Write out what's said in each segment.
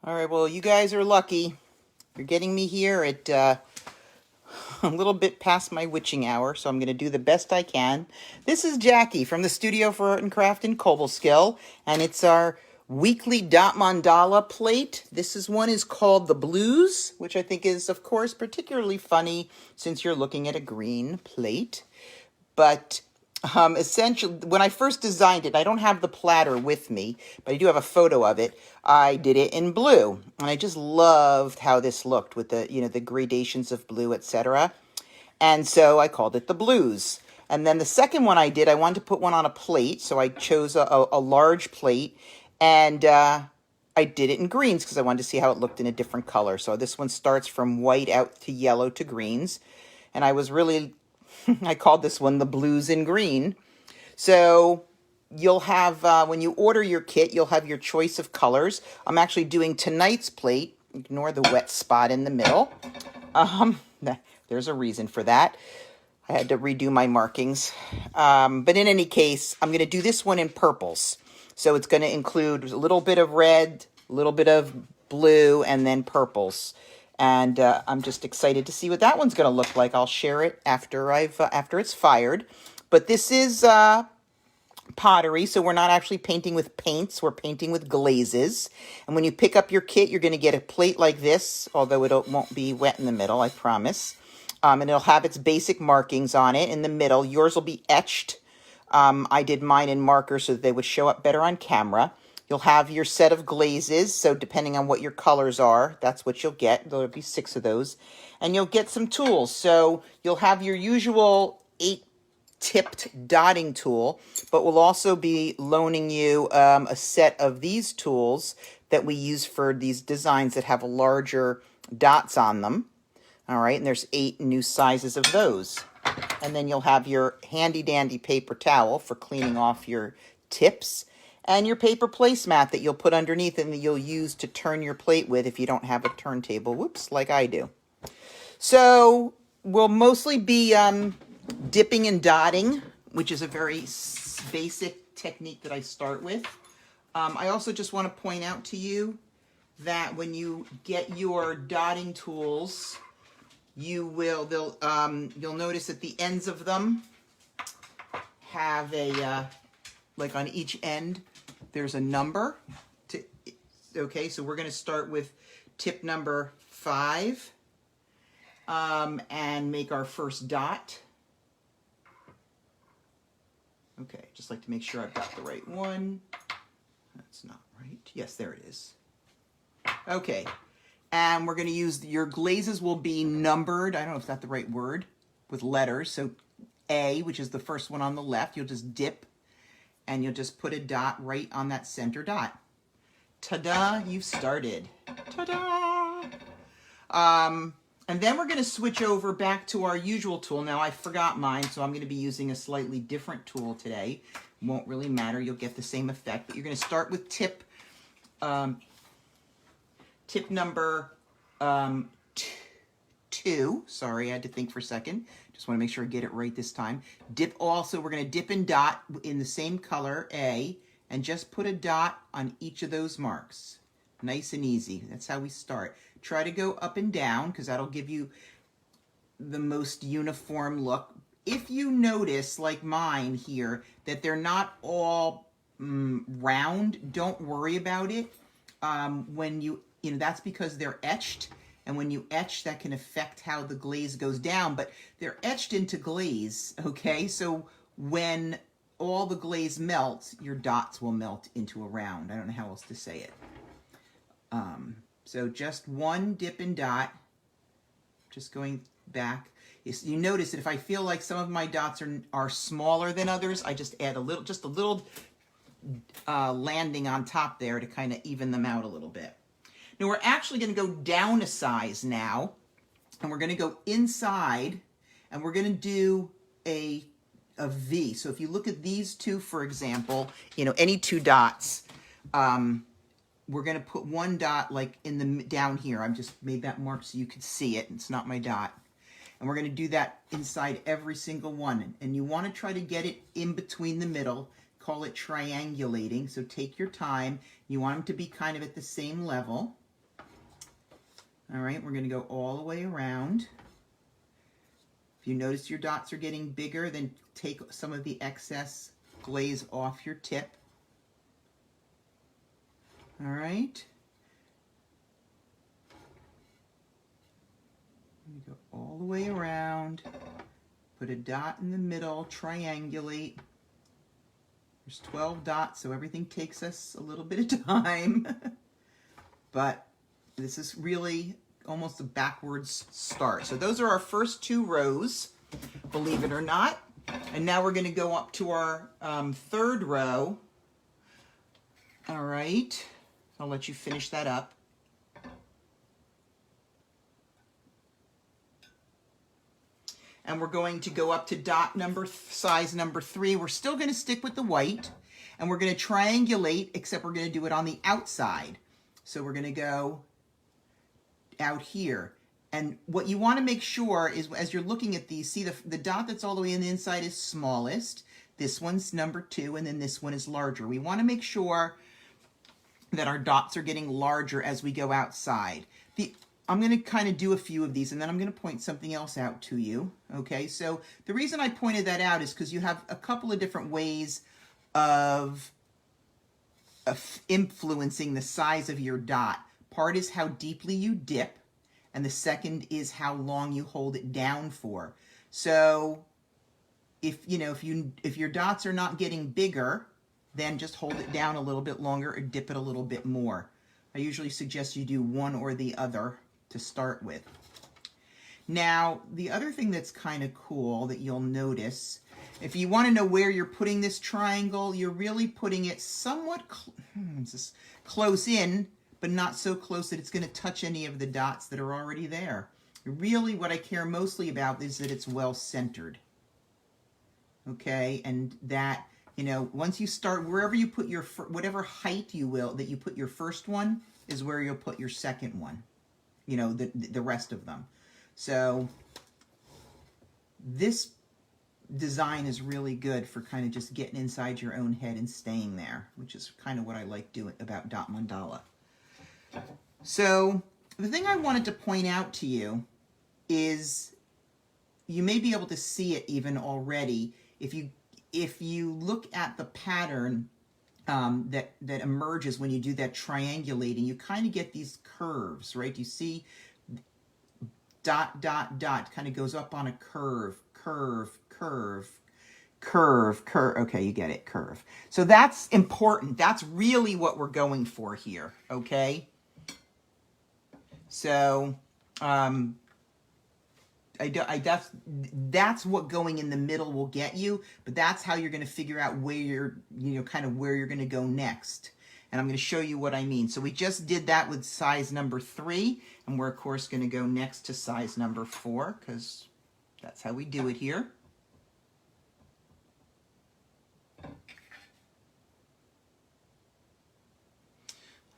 All right, well, you guys are lucky. You're getting me here at a little bit past my witching hour, so I'm going to do the best I can. This is Jackie from the Studio for Art and Craft in Cobleskill, and it's our weekly dot mandala plate. One is called the Blues, which I think is, of course, particularly funny since you're looking at a green plate. But essentially, when I first designed it, I don't have the platter with me, but I do have a photo of it. I did it in blue, and I just loved how this looked with the gradations of blue, etc. And so I called it the Blues. And then the second one I did, I wanted to put one on a plate, so I chose a large plate, and I did it in greens because I wanted to see how it looked in a different color. So this one starts from white out to yellow to greens, and I called this one the Blues in Green. So you'll have, when you order your kit, you'll have your choice of colors. I'm actually doing tonight's plate. Ignore the wet spot in the middle. There's a reason for that. I had to redo my markings. But in any case, I'm going to do this one in purples. So it's going to include a little bit of red, a little bit of blue, and then purples. And I'm just excited to see what that one's going to look like. I'll share it after it's fired. But this is pottery, so we're not actually painting with paints. We're painting with glazes. And when you pick up your kit, you're going to get a plate like this, although it won't be wet in the middle, I promise. And it'll have its basic markings on it in the middle. Yours will be etched. I did mine in marker so that they would show up better on camera. You'll have your set of glazes, so depending on what your colors are, that's what you'll get. There'll be 6 of those. And you'll get some tools. So you'll have your usual 8-tipped dotting tool, but we'll also be loaning you a set of these tools that we use for these designs that have larger dots on them. All right, and there's 8 new sizes of those. And then you'll have your handy-dandy paper towel for cleaning off your tips, and your paper placemat that you'll put underneath and that you'll use to turn your plate with if you don't have a turntable, whoops, like I do. So we'll mostly be dipping and dotting, which is a very basic technique that I start with. I also just want to point out to you that when you get your dotting tools, you'll notice that the ends of them have like on each end, there's a number. Okay, so we're going to start with tip number 5 and make our first dot. Okay, just like to make sure I've got the right one. That's not right. Yes, there it is. Okay, and we're going to use, your glazes will be numbered, I don't know if that's the right word, with letters. So A, which is the first one on the left, you'll just dip and you'll just put a dot right on that center dot. Ta-da, you've started. Ta-da! And then we're going to switch over back to our usual tool. Now, I forgot mine, so I'm going to be using a slightly different tool today. Won't really matter. You'll get the same effect. But you're going to start with tip number 2. Sorry, I had to think for a second. Just want to make sure I get it right this time. Dip also, we're going to dip and dot in the same color, A, and just put a dot on each of those marks. Nice and easy. That's how we start. Try to go up and down because that'll give you the most uniform look. If you notice, like mine here, that they're not all round, don't worry about it. That's because they're etched. And when you etch, that can affect how the glaze goes down, but they're etched into glaze, okay? So when all the glaze melts, your dots will melt into a round. I don't know how else to say it. So just one dip and dot, just going back. You notice that if I feel like some of my dots are smaller than others, I just add a little landing on top there to kind of even them out a little bit. Now we're actually going to go down a size now, and we're going to go inside, and we're going to do a V. So if you look at these two, for example, any 2 dots, we're going to put one dot like down here. I've just made that mark so you could see it. It's not my dot. And we're going to do that inside every single one. And you want to try to get it in between the middle. Call it triangulating. So take your time. You want them to be kind of at the same level. All right, we're going to go all the way around. If you notice your dots are getting bigger, then take some of the excess glaze off your tip. All right. You go all the way around, put a dot in the middle, triangulate. There's 12 dots, so everything takes us a little bit of time. But this is really almost a backwards start. So those are our first 2 rows, believe it or not. And now we're going to go up to our 3rd row. All right. I'll let you finish that up. And we're going to go up to dot number, size number 3. We're still going to stick with the white, and we're going to triangulate, except we're going to do it on the outside. So we're going to go out here. And what you want to make sure is, as you're looking at these, see the dot that's all the way in the inside is smallest. This one's number 2, and then this one is larger. We want to make sure that our dots are getting larger as we go outside. I'm going to kind of do a few of these, and then I'm going to point something else out to you. Okay, so the reason I pointed that out is because you have a couple of different ways of influencing the size of your dot. Part is how deeply you dip, and the second is how long you hold it down for. So if your dots are not getting bigger, then just hold it down a little bit longer or dip it a little bit more. I usually suggest you do one or the other to start with. Now, the other thing that's kind of cool that you'll notice, if you want to know where you're putting this triangle, you're really putting it somewhat close in, but not so close that it's going to touch any of the dots that are already there. Really, what I care mostly about is that it's well centered. Okay, and that, once you start, wherever you put your, whatever height you will, that you put your first one is where you'll put your second one, the rest of them. So this design is really good for kind of just getting inside your own head and staying there, which is kind of what I like doing about dot mandala. So the thing I wanted to point out to you is, you may be able to see it even already if you look at the pattern that emerges when you do that triangulating. You kind of get these curves, right? You see dot, dot, dot kind of goes up on a curve, curve, curve, curve, curve. Okay, you get it, curve. So that's important. That's really what we're going for here, okay? So that's what going in the middle will get you, but that's how you're going to figure out where you're, kind of where you're going to go next. And I'm going to show you what I mean. So we just did that with size number 3, and we're of course going to go next to size number 4, because that's how we do it here.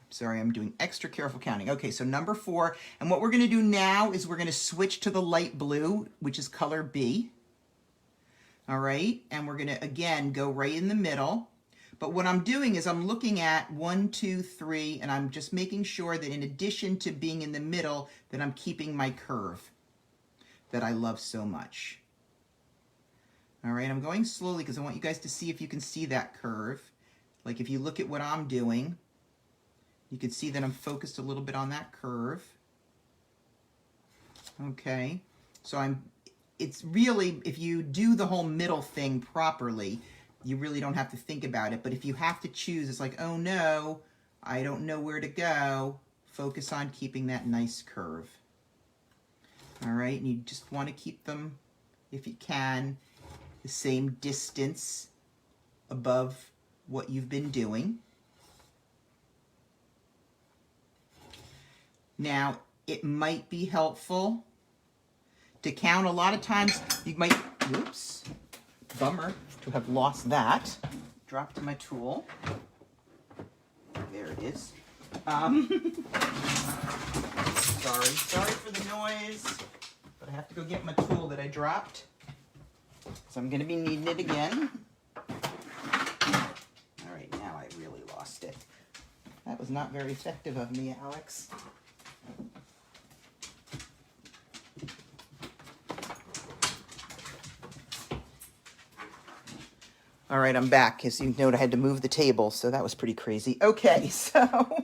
Sorry, I'm doing extra careful counting. Okay, so number 4, and what we're going to do now is we're going to switch to the light blue, which is color B. All right, and we're going to, again, go right in the middle. But what I'm doing is I'm looking at 1, 2, 3, and I'm just making sure that in addition to being in the middle, that I'm keeping my curve that I love so much. All right, I'm going slowly because I want you guys to see if you can see that curve. Like if you look at what I'm doing, you can see that I'm focused a little bit on that curve. Okay, so it's really, if you do the whole middle thing properly, you really don't have to think about it. But if you have to choose, it's like, oh no, I don't know where to go. Focus on keeping that nice curve. All right, and you just want to keep them, if you can, the same distance above what you've been doing. Now, it might be helpful to count. A lot of times you might, whoops, bummer to have lost that. Dropped my tool. There it is. Sorry for the noise, but I have to go get my tool that I dropped. So I'm going to be needing it again. All right, now I really lost it. That was not very effective of me, Alex. All right, I'm back. As you note, I had to move the table, so that was pretty crazy. Okay, so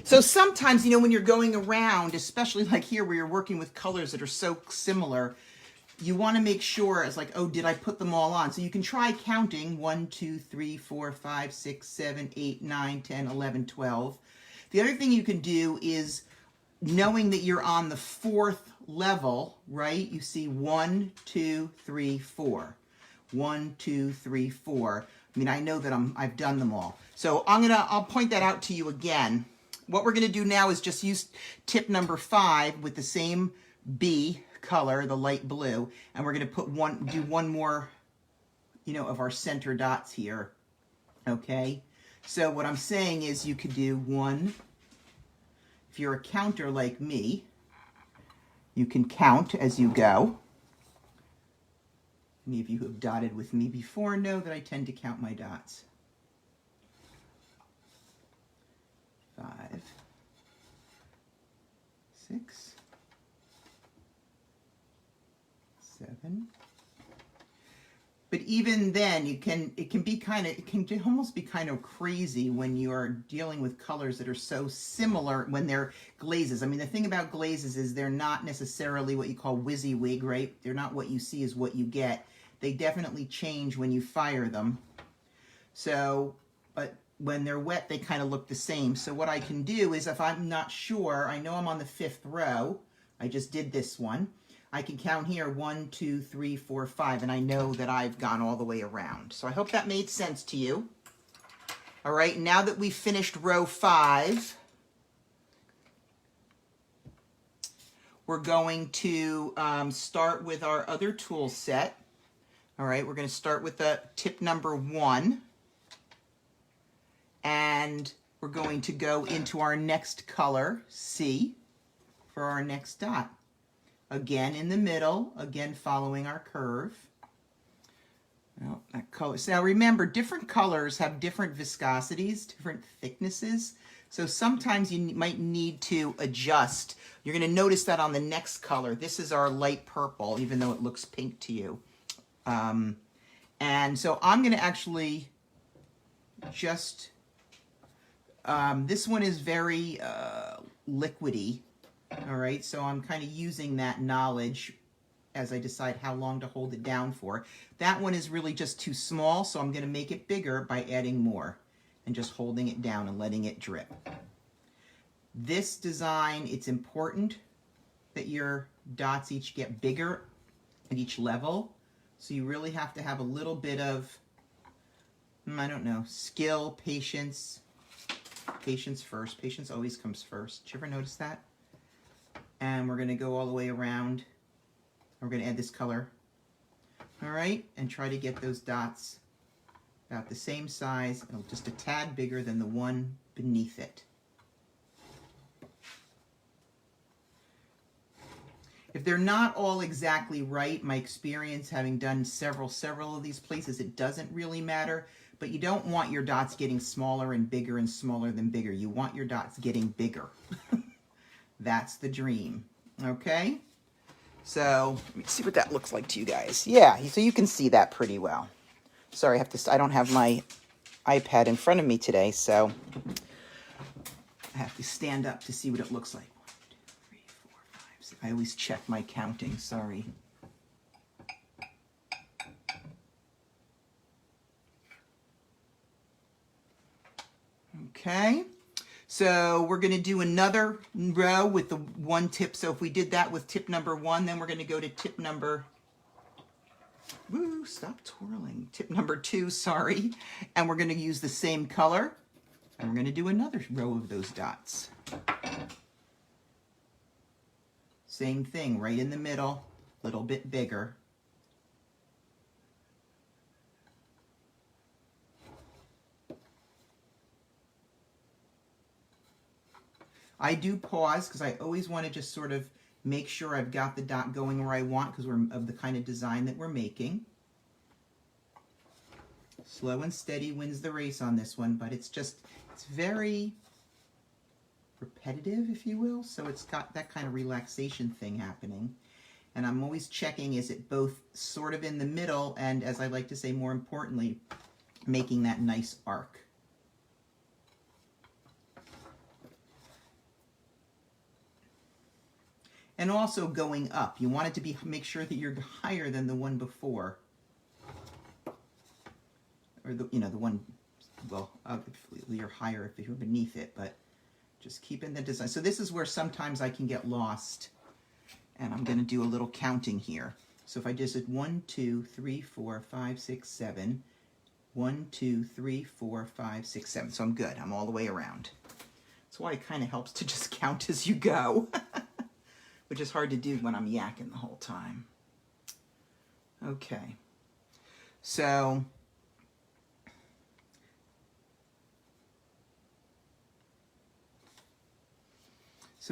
so sometimes, you know, when you're going around, especially like here where you're working with colors that are so similar, you want to make sure it's like, oh, did I put them all on? So you can try counting 1, 2, 3, 4, 5, 6, 7, 8, 9, 10, 11, 12. The other thing you can do is knowing that you're on the 4th level, right? You see 1, 2, 3, 4. 1, 2, 3, 4. I mean, I know that I've done them all. So I'll point that out to you again. What we're gonna do now is just use tip number 5 with the same B color, the light blue, and we're gonna do one more, you know, of our center dots here. Okay. So what I'm saying is you could do 1. If you're a counter like me, you can count as you go. Any of you who have dotted with me before know that I tend to count my dots. 5, 6, 7. But even then, it can almost be kind of crazy when you are dealing with colors that are so similar when they're glazes. I mean, the thing about glazes is they're not necessarily what you call WYSIWYG, right? They're not what you see is what you get. They definitely change when you fire them. So, but when they're wet, they kind of look the same. So what I can do is if I'm not sure, I know I'm on the 5th row. I just did this one. I can count here 1, 2, 3, 4, 5, and I know that I've gone all the way around. So I hope that made sense to you. All right, now that we've finished row 5, we're going to start with our other tool set. All right, we're going to start with the tip number 1, and we're going to go into our next color, C, for our next dot. Again in the middle, again following our curve. Well, that color. So now remember, different colors have different viscosities, different thicknesses. So sometimes you might need to adjust. You're going to notice that on the next color. This is our light purple, even though it looks pink to you. And so I'm going to actually just, this one is very liquidy. All right, so I'm kind of using that knowledge as I decide how long to hold it down for. That one is really just too small, so I'm going to make it bigger by adding more and just holding it down and letting it drip. This design, it's important that your dots each get bigger at each level, so you really have to have a little bit of, I don't know, skill, patience. Patience first. Patience always comes first. Did you ever notice that? And we're going to go all the way around. We're going to add this color. All right, and try to get those dots about the same size and just a tad bigger than the one beneath it. If they're not all exactly right, my experience having done several of these places, it doesn't really matter, but you don't want your dots getting smaller and smaller than bigger. You want your dots getting bigger. That's the dream, okay? So let me see what that looks like to you guys. Yeah, so you can see that pretty well. Sorry, I don't have my iPad in front of me today, so I have to stand up to see what it looks like. 1, 2, 3, 4, 5, 6. I always check my counting, sorry. Okay. So we're going to do another row with the 1 tip. So if we did that with tip number 1, then we're going to go to tip number, stop twirling, tip number 2, sorry. And we're going to use the same color. And we're going to do another row of those dots. Same thing, right in the middle, a little bit bigger. I do pause because I always want to just sort of make sure I've got the dot going where I want because we're of the kind of design that we're making. Slow and steady wins the race on this one, but it's very repetitive, if you will, so it's got that kind of relaxation thing happening. And I'm always checking, is it both sort of in the middle and, as I like to say, more importantly, making that nice arc. And also going up. You want it to be, make sure that you're higher than the one before. Or the, the one, well, obviously you're higher if you're beneath it, but just keeping the design. So this is where sometimes I can get lost. And I'm going to do a little counting here. So if I just did 1, 2, 3, 4, 5, 6, 7. 1, 2, 3, 4, 5, 6, 7. So I'm good. I'm all the way around. That's why it kind of helps to just count as you go. Which is hard to do when I'm yakking the whole time. Okay. So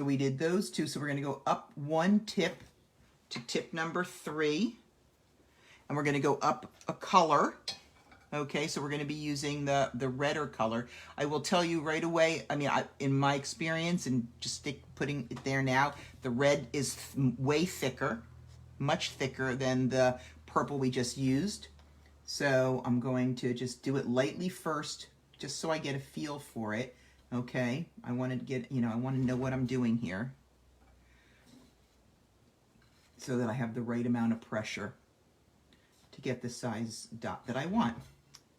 we did those two. So we're going to go up one tip to tip number 3. And we're going to go up a color. Okay, so we're going to be using the redder color. I will tell you right away, I mean, in my experience, and just putting it there now, the red is way thicker, much thicker than the purple we just used. So I'm going to just do it lightly first, just so I get a feel for it. Okay, I want to get, I want to know what I'm doing here so that I have the right amount of pressure to get the size dot that I want.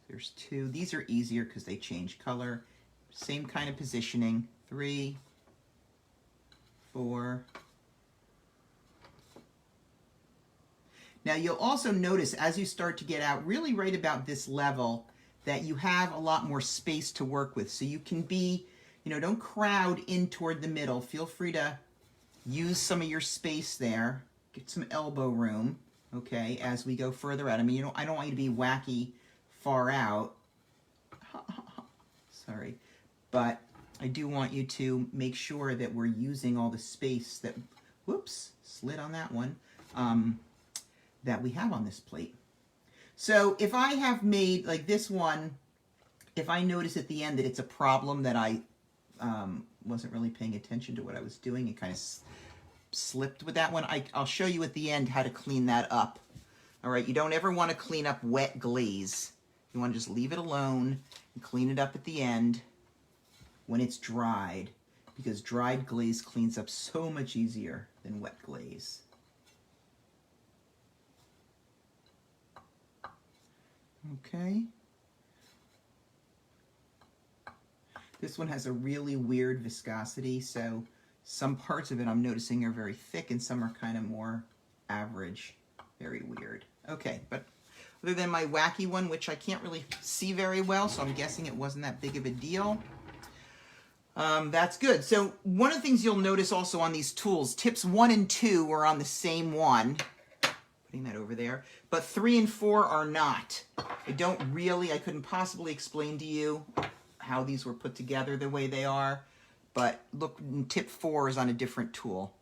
There's 2. These are easier because they change color. Same kind of positioning. 3, 4. Now you'll also notice as you start to get out really right about this level that you have a lot more space to work with. So you can be, don't crowd in toward the middle. Feel free to use some of your space there. Get some elbow room, okay, as we go further out. I mean, I don't want you to be wacky far out. Sorry. But I do want you to make sure that we're using all the space that, whoops, slid on that one, that we have on this plate. So if I have made, like this one, if I notice at the end that it's a problem that I wasn't really paying attention to what I was doing, it kind of slipped with that one, I'll show you at the end how to clean that up. All right, you don't ever want to clean up wet glaze. You want to just leave it alone and clean it up at the end when it's dried, because dried glaze cleans up so much easier than wet glaze. Okay. This one has a really weird viscosity, so some parts of it I'm noticing are very thick and some are kind of more average. Very weird. Okay, but other than my wacky one, which I can't really see very well, so I'm guessing it wasn't that big of a deal. That's good. So one of the things you'll notice also on these tools, tips 1 and 2 are on the same one. Putting that over there. But 3 and 4 are not. I couldn't possibly explain to you how these were put together the way they are. But look, tip 4 is on a different tool.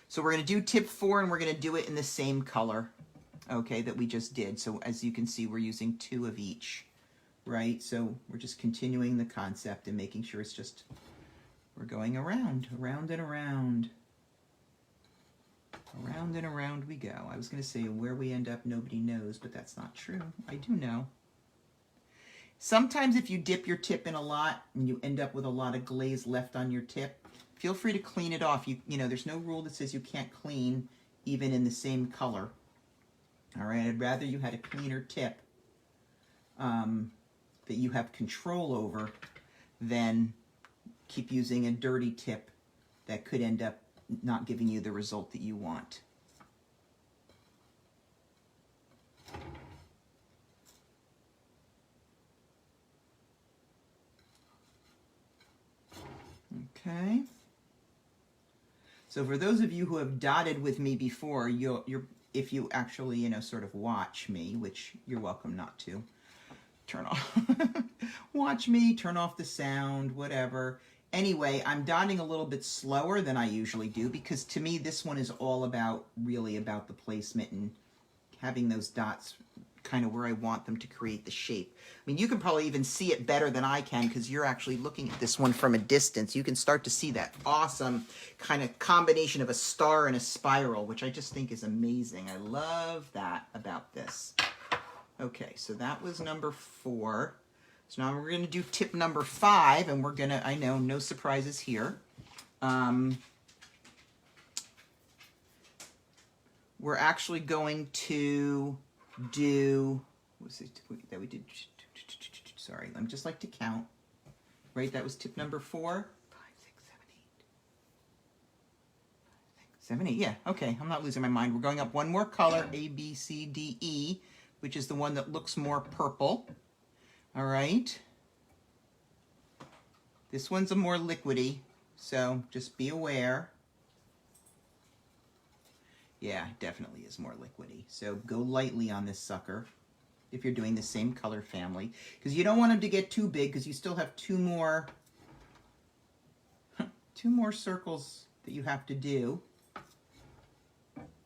So we're going to do tip 4 and we're going to do it in the same color, okay, that we just did. So as you can see, we're using 2 of each, right? So we're just continuing the concept and making sure it's just, we're going around and around. Around and around we go. I was going to say where we end up, nobody knows, but that's not true. I do know. Sometimes if you dip your tip in a lot and you end up with a lot of glaze left on your tip, feel free to clean it off. You know, there's no rule that says you can't clean even in the same color. All right, I'd rather you had a cleaner tip that you have control over than keep using a dirty tip that could end up not giving you the result that you want. Okay. So for those of you who have dotted with me before, if you actually, you know, sort of watch me, which you're welcome not to, turn off, watch me, turn off the sound, whatever. Anyway, I'm dotting a little bit slower than I usually do because to me this one is all about, really about the placement and having those dots kind of where I want them to create the shape. I mean, you can probably even see it better than I can because you're actually looking at this one from a distance. You can start to see that awesome kind of combination of a star and a spiral, which I just think is amazing. I love that about this. Okay, so that was number 4. So now we're going to do tip number 5, and we're going to, I know, no surprises here. We're actually going to do, what was it that we did? Sorry, I'm just like to count. Right, that was tip number 4. 5, 6, 7, 8. 7, 8, yeah, okay, I'm not losing my mind. We're going up one more color, A, B, C, D, E, which is the one that looks more purple. All right. This one's a more liquidy, so just be aware. Yeah, definitely is more liquidy. So go lightly on this sucker if you're doing the same color family, because you don't want them to get too big because you still have two more circles that you have to do.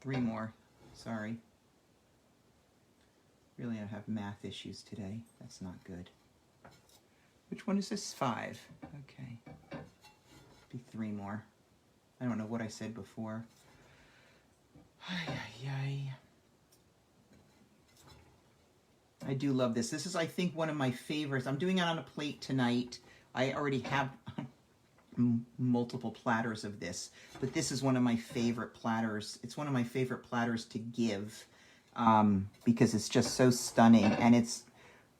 3 more, sorry. Really, I have math issues today. That's not good. Which one is this? 5. Okay. Be 3 more. I don't know what I said before. I do love this. This is, I think, one of my favorites. I'm doing it on a plate tonight. I already have multiple platters of this, but this is one of my favorite platters. It's one of my favorite platters to give because it's just so stunning. And it's,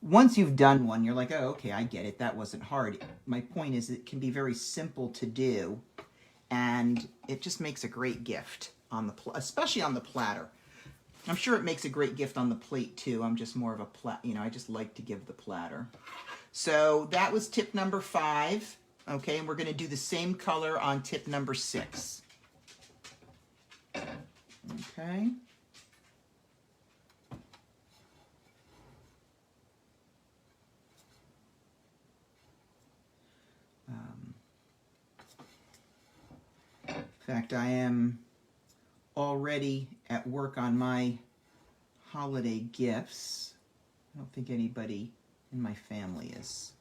once you've done one, you're like, oh, okay, I get it. That wasn't hard. My point is it can be very simple to do, and it just makes a great gift on the especially on the platter. I'm sure it makes a great gift on the plate too. I'm just more of a I just like to give the platter. So that was tip number 5. Okay, and we're going to do the same color on tip number 6. Okay. In fact, I am already at work on my holiday gifts. I don't think anybody in my family is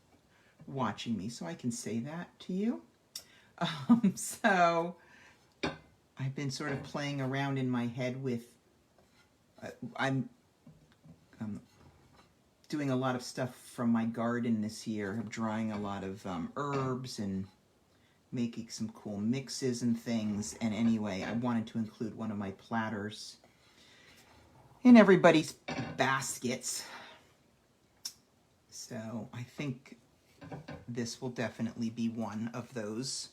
watching me, so I can say that to you. So I've been sort of playing around in my head with, I'm doing a lot of stuff from my garden this year. I'm drying a lot of herbs and making some cool mixes and things. And anyway, I wanted to include one of my platters in everybody's baskets. So I think this will definitely be one of those.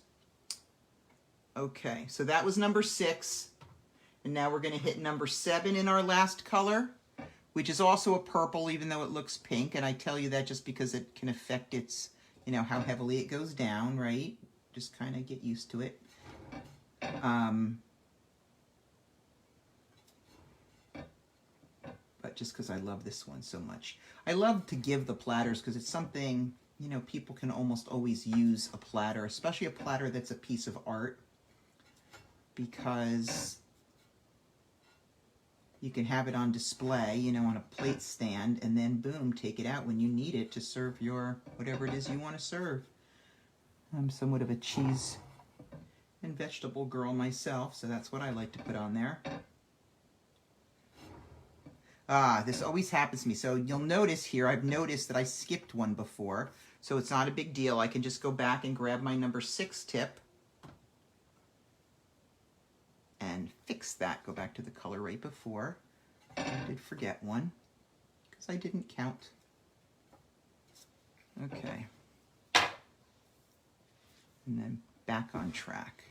Okay, so that was number 6. And now we're going to hit number 7 in our last color, which is also a purple, even though it looks pink. And I tell you that just because it can affect its, how heavily it goes down, right? Just kind of get used to it. But just because I love this one so much. I love to give the platters because it's something, people can almost always use a platter, especially a platter that's a piece of art, because you can have it on display, on a plate stand, and then boom, take it out when you need it to serve your, whatever it is you want to serve. I'm somewhat of a cheese and vegetable girl myself, so that's what I like to put on there. This always happens to me. So you'll notice here, I've noticed that I skipped one before, so it's not a big deal. I can just go back and grab my number 6 tip and fix that. Go back to the color right before. I did forget one because I didn't count. Okay. And then back on track.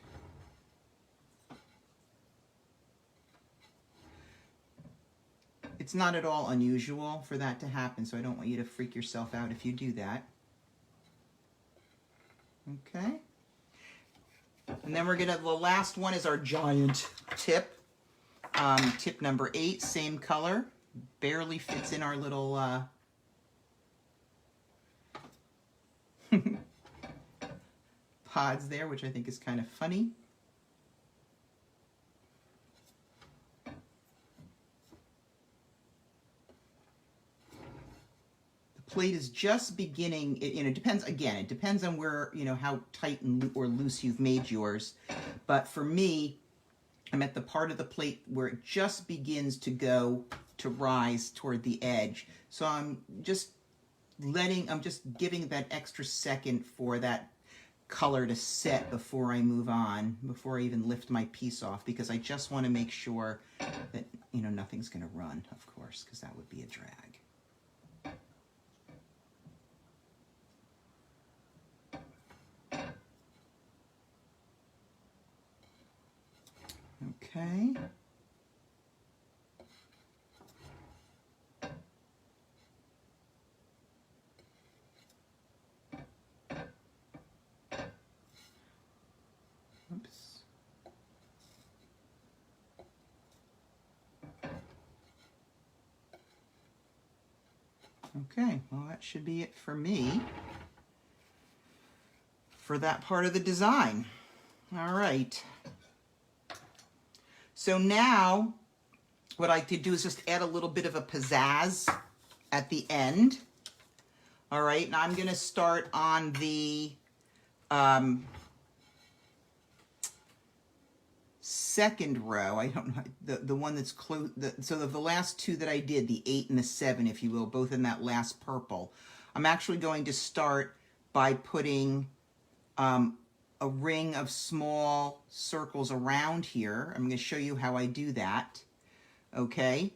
It's not at all unusual for that to happen, so I don't want you to freak yourself out if you do that. Okay. And then the last one is our giant tip. Tip number 8, same color. Barely fits in our little pods there, which I think is kind of funny. plate is just beginning, it depends, again, it depends on where, how tight or loose you've made yours. But for me, I'm at the part of the plate where it just begins to rise toward the edge. So I'm just giving that extra second for that color to set before I move on, before I even lift my piece off, because I just want to make sure that, nothing's going to run, of course, because that would be a drag. Okay. Oops. Okay, well, that should be it for me for that part of the design. All right. So now what I could do is just add a little bit of a pizzazz at the end. All right, now I'm going to start on the second row. I don't know, the one that's close. So the last two that I did, the 8 and the 7, if you will, both in that last purple. I'm actually going to start by putting a ring of small circles around here. I'm going to show you how I do that. Okay,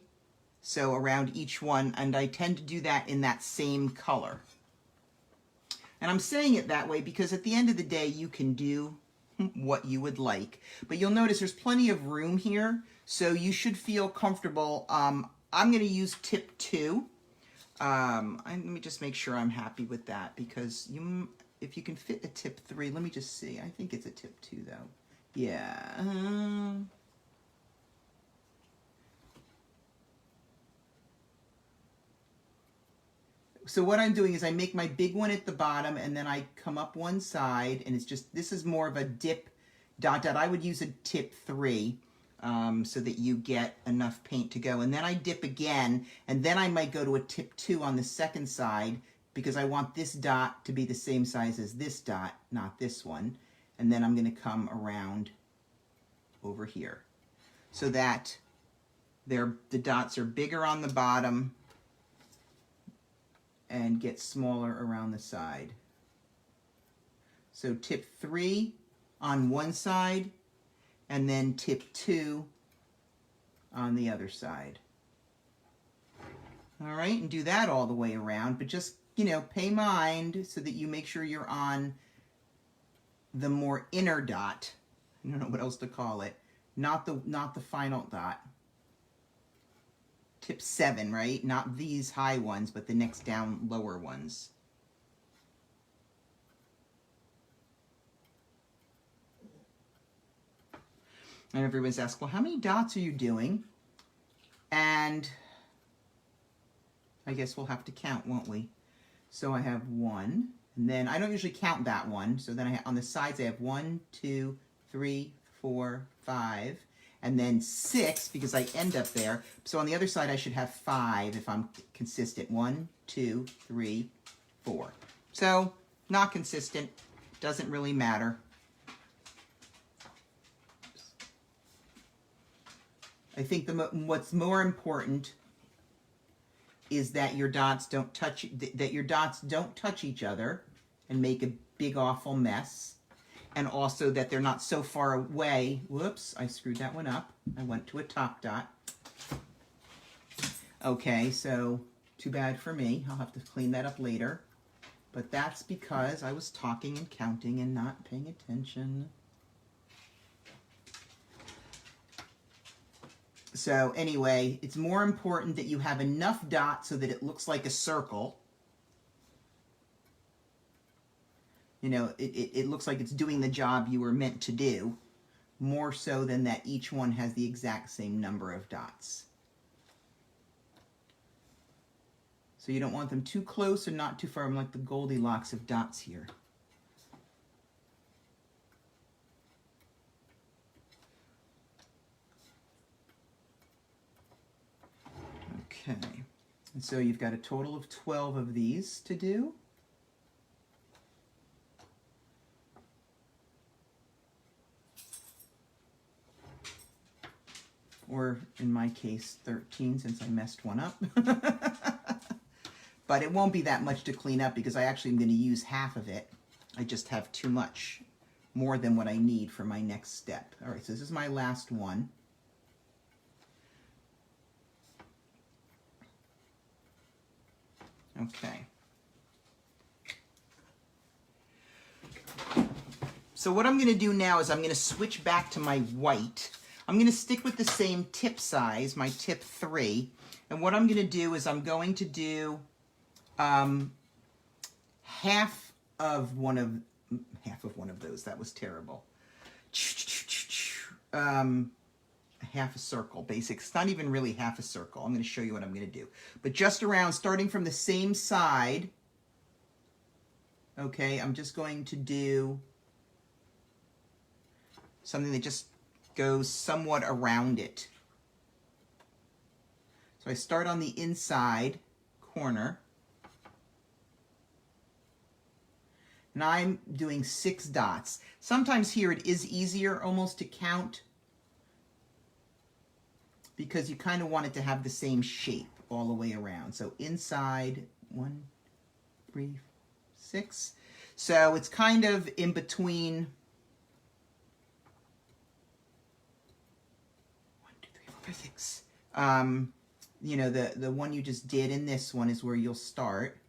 so around each one, and I tend to do that in that same color. And I'm saying it that way because at the end of the day, you can do what you would like. But you'll notice there's plenty of room here, so you should feel comfortable. I'm going to use tip 2. Let me just make sure I'm happy with that, because if you can fit a tip 3, let me just see. I think it's a tip 2 though. Yeah. So what I'm doing is I make my big one at the bottom, and then I come up one side, and it's just, this is more of a dip dot. I would use a tip 3 so that you get enough paint to go. And then I dip again, and then I might go to a tip 2 on the second side, because I want this dot to be the same size as this dot, not this one. And then I'm going to come around over here so that the dots are bigger on the bottom and get smaller around the side. So tip 3 on one side, and then tip 2 on the other side. All right, and do that all the way around, but just, pay mind so that you make sure you're on the more inner dot. I don't know what else to call it. Not the final dot. Tip 7, right? Not these high ones, but the next down lower ones. And everyone's asked, well, how many dots are you doing? And I guess we'll have to count, won't we? So I have 1, and then I don't usually count that one. So then on the sides I have 1, 2, 3, 4, 5. And then 6, because I end up there. So on the other side, I should have 5 if I'm consistent. 1, 2, 3, 4. So not consistent, doesn't really matter. I think what's more important is that your dots don't touch each other and make a big awful mess. And also that they're not so far away. Whoops, I screwed that one up. I went to a top dot. Okay, so too bad for me. I'll have to clean that up later. But that's because I was talking and counting and not paying attention. So anyway, it's more important that you have enough dots so that it looks like a circle. It looks like it's doing the job you were meant to do, more so than that each one has the exact same number of dots. So you don't want them too close or not too far. I'm like the Goldilocks of dots here. Okay, And so you've got a total of 12 of these to do. Or in my case, 13, since I messed one up. But it won't be that much to clean up because I actually am going to use half of it. I just have too much, more than what I need for my next step. All right, so this is my last one. Okay. So what I'm going to do now is I'm going to switch back to my white. I'm going to stick with the same tip size, my tip 3. And what I'm going to do is I'm going to do half of one of those. That was terrible. Half a circle, basic. It's not even really half a circle. I'm going to show you what I'm going to do. But just around, starting from the same side, okay, I'm just going to do something that just goes somewhat around it. So I start on the inside corner. And I'm doing 6 dots. Sometimes here it is easier almost to count because you kind of want it to have the same shape all the way around. So inside, 1, 3, 6. So it's kind of in between 1, 2, 3, 4, 5, 6. You know, the one you just did in this one is where you'll start.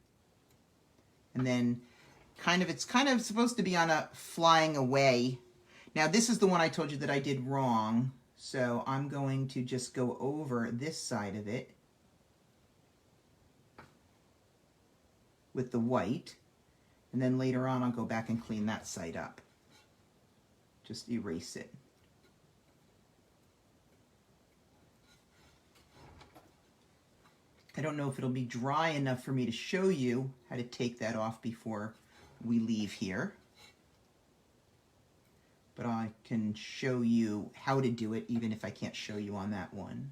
And then it's kind of supposed to be on a flying away. Now this is the one I told you that I did wrong. So I'm going to just go over this side of it with the white. And then later on I'll go back and clean that side up. Just erase it. I don't know if it'll be dry enough for me to show you how to take that off before we leave here. But I can show you how to do it even if I can't show you on that one.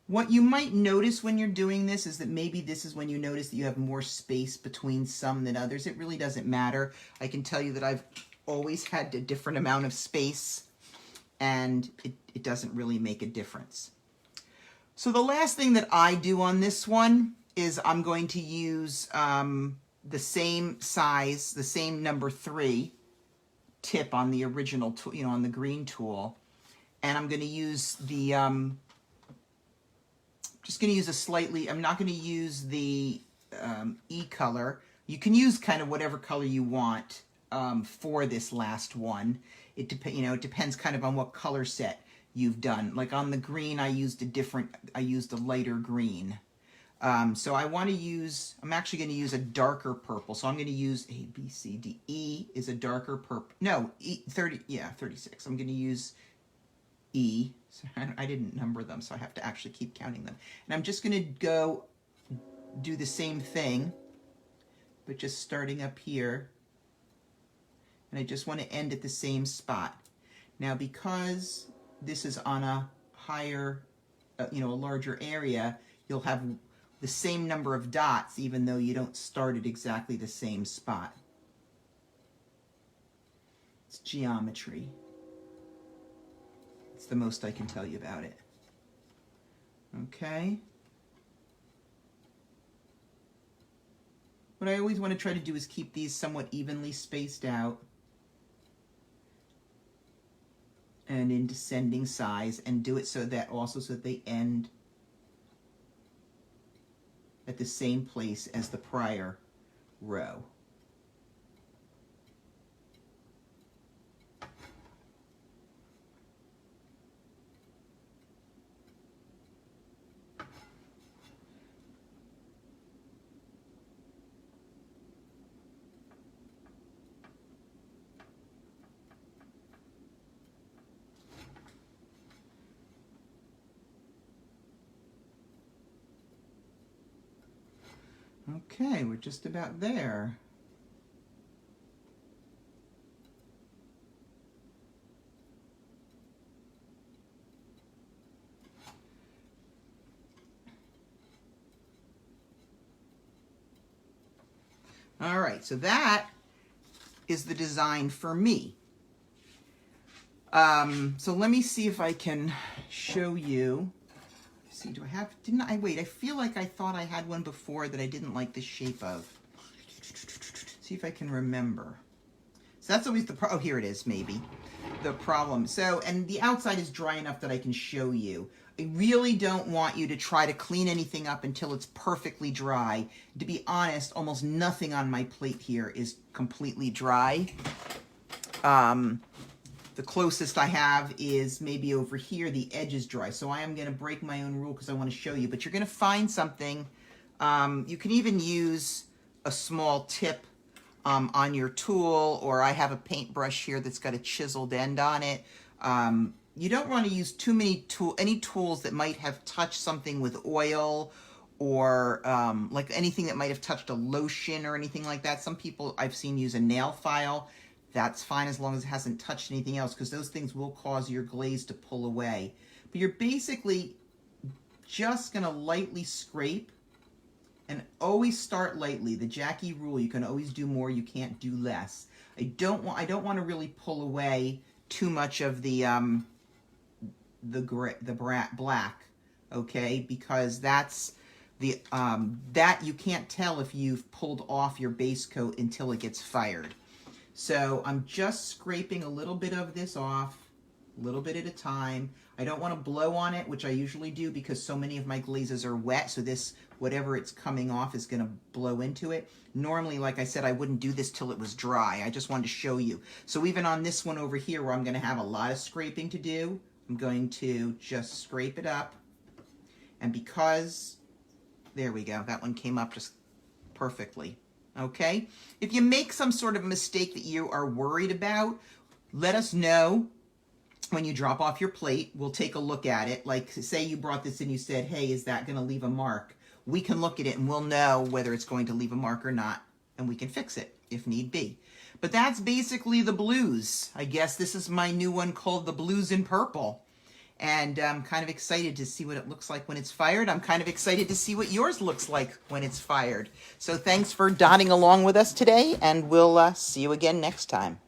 What you might notice when you're doing this is that maybe this is when you notice that you have more space between some than others. It really doesn't matter. I can tell you that I've always had a different amount of space, and it doesn't really make a difference. So the last thing that I do on this one is I'm going to use the same size, the same number 3 tip on the original tool, you know, on the green tool. And I'm going to use the, just going to use a slightly, I'm not going to use the E color. You can use kind of whatever color you want for this last one. It depends kind of on what color set you've done. Like on the green, I used a lighter green. So I want to use, I'm actually going to use a darker purple. So I'm going to use A, B, C, D. E is a darker purple. No, E, 36. I'm going to use E. So I didn't number them, so I have to actually keep counting them. And I'm just going to go do the same thing, but just starting up here. And I just want to end at the same spot. Now, because this is on a higher, a larger area, you'll have the same number of dots even though you don't start at exactly the same spot. It's geometry. It's the most I can tell you about it. Okay. What I always want to try to do is keep these somewhat evenly spaced out and in descending size, and do it so that they end at the same place as the prior row. Okay, we're just about there. All right, so that is the design for me. So let me see if I can show you. Let's see, do I have, didn't I, wait, I feel like I thought I had one before that I didn't like the shape of. See if I can remember. So that's always the, oh, here it is, maybe, the problem. So, and the outside is dry enough that I can show you. I really don't want you to try to clean anything up until it's perfectly dry. To be honest, almost nothing on my plate here is completely dry. The closest I have is maybe over here, the edge is dry. So I am gonna break my own rule because I wanna show you, but you're gonna find something. You can even use a small tip on your tool, or I have a paintbrush here that's got a chiseled end on it. You don't want to use too many any tools that might have touched something with oil, or like anything that might have touched a lotion or anything like that. Some people I've seen use a nail file. That's fine as long as it hasn't touched anything else, because those things will cause your glaze to pull away. But you're basically just going to lightly scrape, and always start lightly. The Jackie rule, you can always do more, you can't do less. I don't want to really pull away too much of the black, okay? Because that's the that you can't tell if you've pulled off your base coat until it gets fired. So I'm just scraping a little bit of this off, a little bit at a time. I don't want to blow on it, which I usually do because so many of my glazes are wet, so this, whatever it's coming off is going to blow into it. Normally, like I said, I wouldn't do this till it was dry. I just wanted to show you. So even on this one over here where I'm going to have a lot of scraping to do, I'm going to just scrape it up. And because, there we go, that one came up just perfectly. Okay? If you make some sort of mistake that you are worried about, let us know when you drop off your plate. We'll take a look at it. Like, say you brought this in, you said, hey, is that going to leave a mark? We can look at it and we'll know whether it's going to leave a mark or not, and we can fix it if need be. But that's basically the blues. I guess this is my new one called the Blues in Purple. And I'm kind of excited to see what it looks like when it's fired. I'm kind of excited to see what yours looks like when it's fired. So thanks for dotting along with us today, and we'll see you again next time.